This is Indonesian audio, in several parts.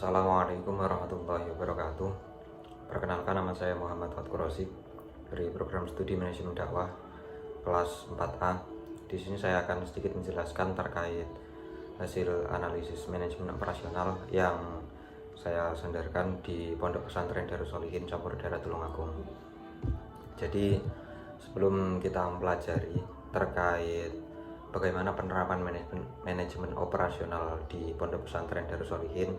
Assalamualaikum warahmatullahi wabarakatuh. Perkenalkan, nama saya Muhammad Fatkur Rosik dari program studi manajemen dakwah kelas 4A. Di sini saya akan sedikit menjelaskan terkait hasil analisis manajemen operasional yang saya sandarkan di Pondok Pesantren Darus Sholihin Campur Daerah Tulungagung. Jadi sebelum kita mempelajari terkait bagaimana penerapan manajemen operasional di Pondok Pesantren Darus Sholihin,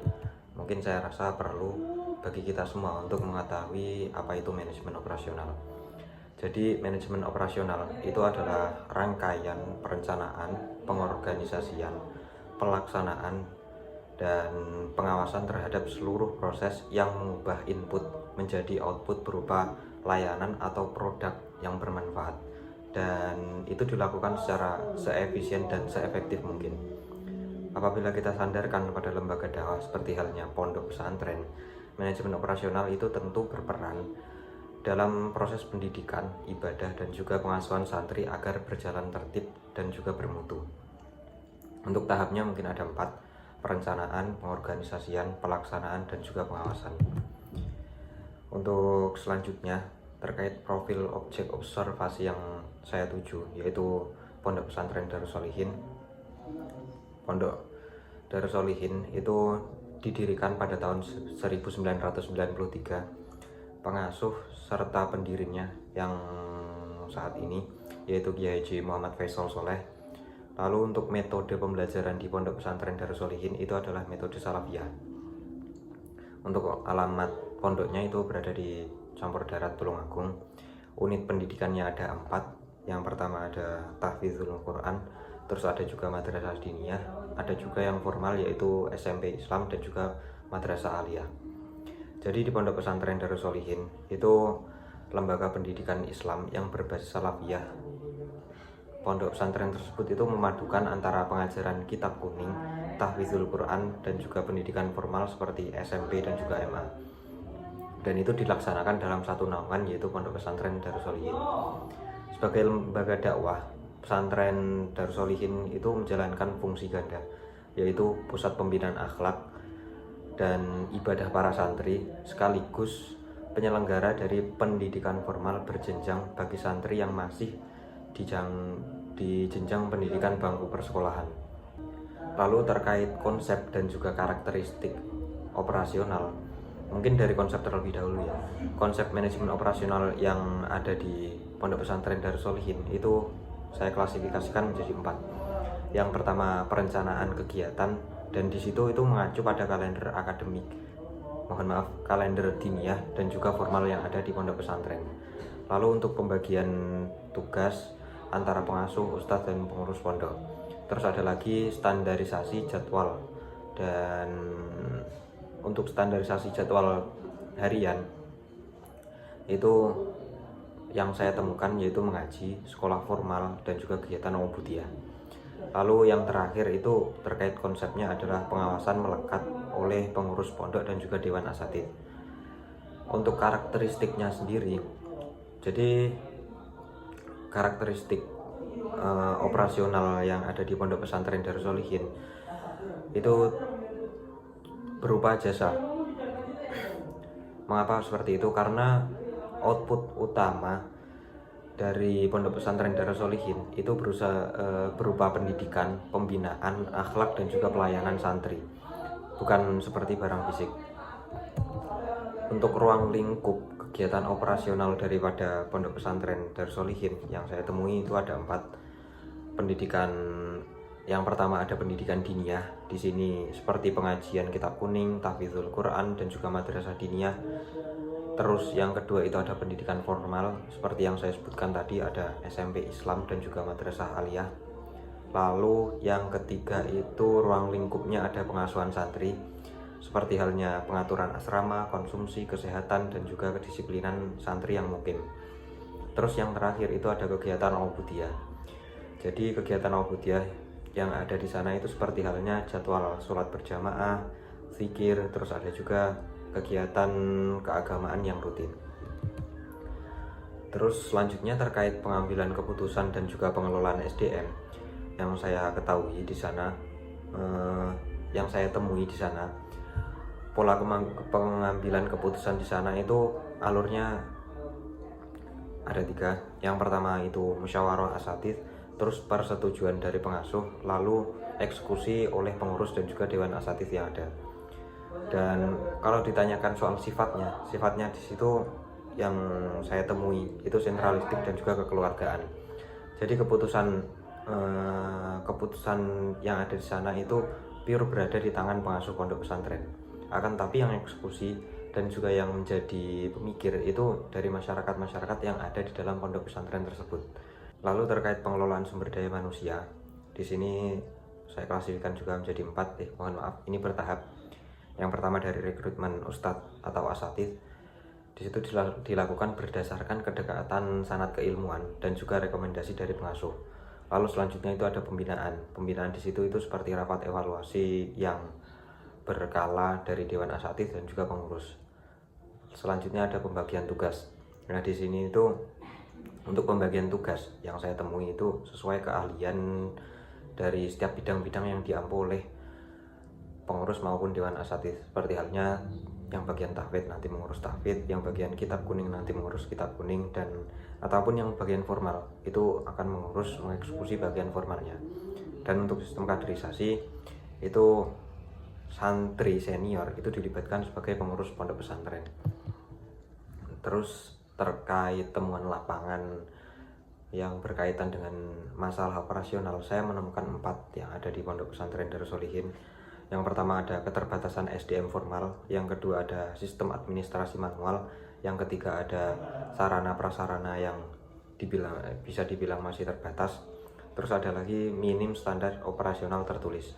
mungkin saya rasa perlu bagi kita semua untuk mengetahui apa itu manajemen operasional. Jadi manajemen operasional itu adalah rangkaian perencanaan, pengorganisasian, pelaksanaan, dan pengawasan terhadap seluruh proses yang mengubah input menjadi output berupa layanan atau produk yang bermanfaat, dan itu dilakukan secara seefisien dan seefektif mungkin. Apabila kita sandarkan pada lembaga dakwah seperti halnya pondok pesantren, manajemen operasional itu tentu berperan dalam proses pendidikan, ibadah, dan juga pengasuhan santri agar berjalan tertib dan juga bermutu. Untuk tahapnya mungkin ada 4: perencanaan, pengorganisasian, pelaksanaan, dan juga pengawasan. Untuk selanjutnya terkait profil objek observasi yang saya tuju, yaitu Pondok Pesantren Darus Sholihin. Pondok Darus Sholihin itu didirikan pada tahun 1993. Pengasuh serta pendirinya yang saat ini yaitu Kiai Haji Muhammad Faisal Soleh. Lalu untuk metode pembelajaran di Pondok Pesantren Darus Sholihin itu adalah metode salafiyah. Untuk alamat pondoknya itu berada di Campur Daerah Tulungagung. Unit pendidikannya ada 4. Yang pertama ada tahfidzul Quran, terus ada juga madrasah diniyah, ada juga yang formal yaitu SMP Islam, dan juga madrasah aliyah. Jadi di Pondok Pesantren Darus Sholihin itu lembaga pendidikan Islam yang berbasis salafiyah. Pondok pesantren tersebut itu memadukan antara pengajaran kitab kuning, tahfidzul Quran, dan juga pendidikan formal seperti SMP dan juga MA. Dan itu dilaksanakan dalam satu naungan yaitu Pondok Pesantren Darus Sholihin. Sebagai lembaga dakwah, pesantren Darus Sholihin itu menjalankan fungsi ganda, yaitu pusat pembinaan akhlak dan ibadah para santri, sekaligus penyelenggara dari pendidikan formal berjenjang bagi santri yang masih di jenjang pendidikan bangku persekolahan. Lalu terkait konsep dan juga karakteristik operasional, mungkin dari konsep terlebih dahulu ya. Konsep manajemen operasional yang ada di Pondok Pesantren Darus Sholihin itu saya klasifikasikan menjadi 4. Yang pertama perencanaan kegiatan, dan di situ itu mengacu pada kalender akademik, kalender diniyah dan juga formal yang ada di pondok pesantren. Lalu untuk pembagian tugas antara pengasuh, ustadz, dan pengurus pondok. Terus ada lagi standarisasi jadwal, dan untuk standarisasi jadwal harian itu yang saya temukan yaitu mengaji, sekolah formal, dan juga kegiatan ubudiyah. Lalu yang terakhir itu terkait konsepnya adalah pengawasan melekat oleh pengurus pondok dan juga dewan asatidz. Untuk karakteristiknya sendiri, jadi karakteristik operasional yang ada di Pondok Pesantren Darus Sholihin itu berupa jasa. Mengapa seperti itu? Karena output utama dari Pondok Pesantren Darus Sholihin itu berupa pendidikan, pembinaan, akhlak, dan juga pelayanan santri, bukan seperti barang fisik. Untuk ruang lingkup kegiatan operasional daripada Pondok Pesantren Darus Sholihin yang saya temui itu ada 4. Pendidikan yang pertama ada pendidikan diniyah. Di sini seperti pengajian kitab kuning, tahfidzul Quran, dan juga madrasah diniyah. Terus yang kedua itu ada pendidikan formal, seperti yang saya sebutkan tadi, ada SMP Islam dan juga madrasah aliyah. Lalu yang ketiga itu ruang lingkupnya ada pengasuhan santri, seperti halnya pengaturan asrama, konsumsi, kesehatan, dan juga kedisiplinan santri yang mungkin. Terus yang terakhir itu ada kegiatan ubudiyah. Jadi kegiatan ubudiyah yang ada di sana itu seperti halnya jadwal sholat berjamaah, zikir, terus ada juga kegiatan keagamaan yang rutin. Terus selanjutnya terkait pengambilan keputusan dan juga pengelolaan SDM yang saya ketahui di sana, yang saya temui di sana, pola pengambilan keputusan di sana itu alurnya ada 3. Yang pertama itu musyawarah asatidz, terus persetujuan dari pengasuh, lalu eksekusi oleh pengurus dan juga dewan asatidz yang ada. Dan kalau ditanyakan soal sifatnya di situ yang saya temui itu sentralistik dan juga kekeluargaan. Jadi keputusan yang ada di sana itu pure berada di tangan pengasuh pondok pesantren. Akan tapi yang eksekusi dan juga yang menjadi pemikir itu dari masyarakat yang ada di dalam pondok pesantren tersebut. Lalu terkait pengelolaan sumber daya manusia, di sini saya klasifikasikan juga menjadi 4. Mohon maaf, ini bertahap. Yang pertama dari rekrutmen ustadz atau asatidz. Di situ dilakukan berdasarkan kedekatan sanad keilmuan dan juga rekomendasi dari pengasuh. Lalu selanjutnya itu ada pembinaan. Pembinaan di situ itu seperti rapat evaluasi yang berkala dari dewan asatidz dan juga pengurus. Selanjutnya ada pembagian tugas. Nah, di sini itu untuk pembagian tugas yang saya temui itu sesuai keahlian dari setiap bidang-bidang yang diampu oleh pengurus maupun dewan asatidz. Seperti halnya yang bagian tahfidz nanti mengurus tahfidz, yang bagian kitab kuning nanti mengurus kitab kuning, dan ataupun yang bagian formal itu akan mengeksekusi bagian formalnya. Dan untuk sistem kaderisasi itu santri senior itu dilibatkan sebagai pengurus pondok pesantren. Terus terkait temuan lapangan yang berkaitan dengan masalah operasional, saya menemukan 4 yang ada di pondok pesantren Darus Sholihin. Yang pertama ada keterbatasan SDM formal, yang kedua ada sistem administrasi manual, yang ketiga ada sarana prasarana yang bisa dibilang masih terbatas, terus ada lagi minim standar operasional tertulis.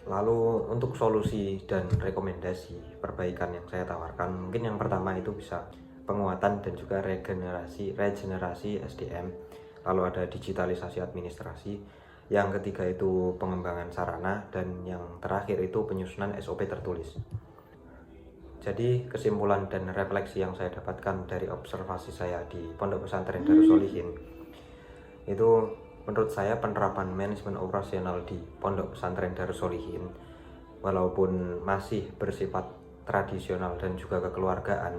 Lalu untuk solusi dan rekomendasi perbaikan yang saya tawarkan, mungkin yang pertama itu bisa penguatan dan juga regenerasi SDM, lalu ada digitalisasi administrasi, yang ketiga itu pengembangan sarana, dan yang terakhir itu penyusunan SOP tertulis. Jadi kesimpulan dan refleksi yang saya dapatkan dari observasi saya di Pondok Pesantren Darus Sholihin itu, menurut saya penerapan manajemen operasional di Pondok Pesantren Darus Sholihin walaupun masih bersifat tradisional dan juga kekeluargaan,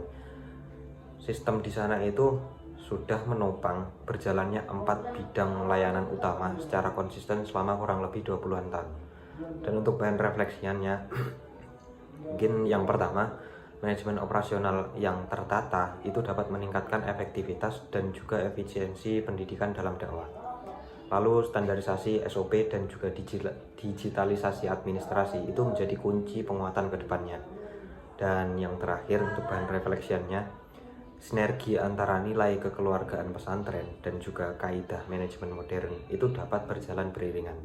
sistem di sana itu sudah menopang berjalannya 4 bidang layanan utama secara konsisten selama kurang lebih 20-an tahun. Dan untuk bahan refleksiannya, mungkin yang pertama, manajemen operasional yang tertata itu dapat meningkatkan efektivitas dan juga efisiensi pendidikan dalam dakwah. Lalu standarisasi SOP dan juga digitalisasi administrasi itu menjadi kunci penguatan ke depannya. Dan yang terakhir untuk bahan refleksiannya, sinergi antara nilai kekeluargaan pesantren dan juga kaidah manajemen modern itu dapat berjalan beriringan.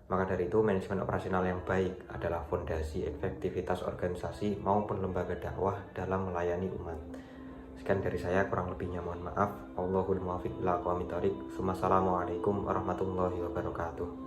Maka dari itu, manajemen operasional yang baik adalah fondasi efektivitas organisasi maupun lembaga dakwah dalam melayani umat. Sekian dari saya, kurang lebihnya mohon maaf. Wallahul muwaffiq ila aqwamit thoriq. Wassalamualaikum warahmatullahi wabarakatuh.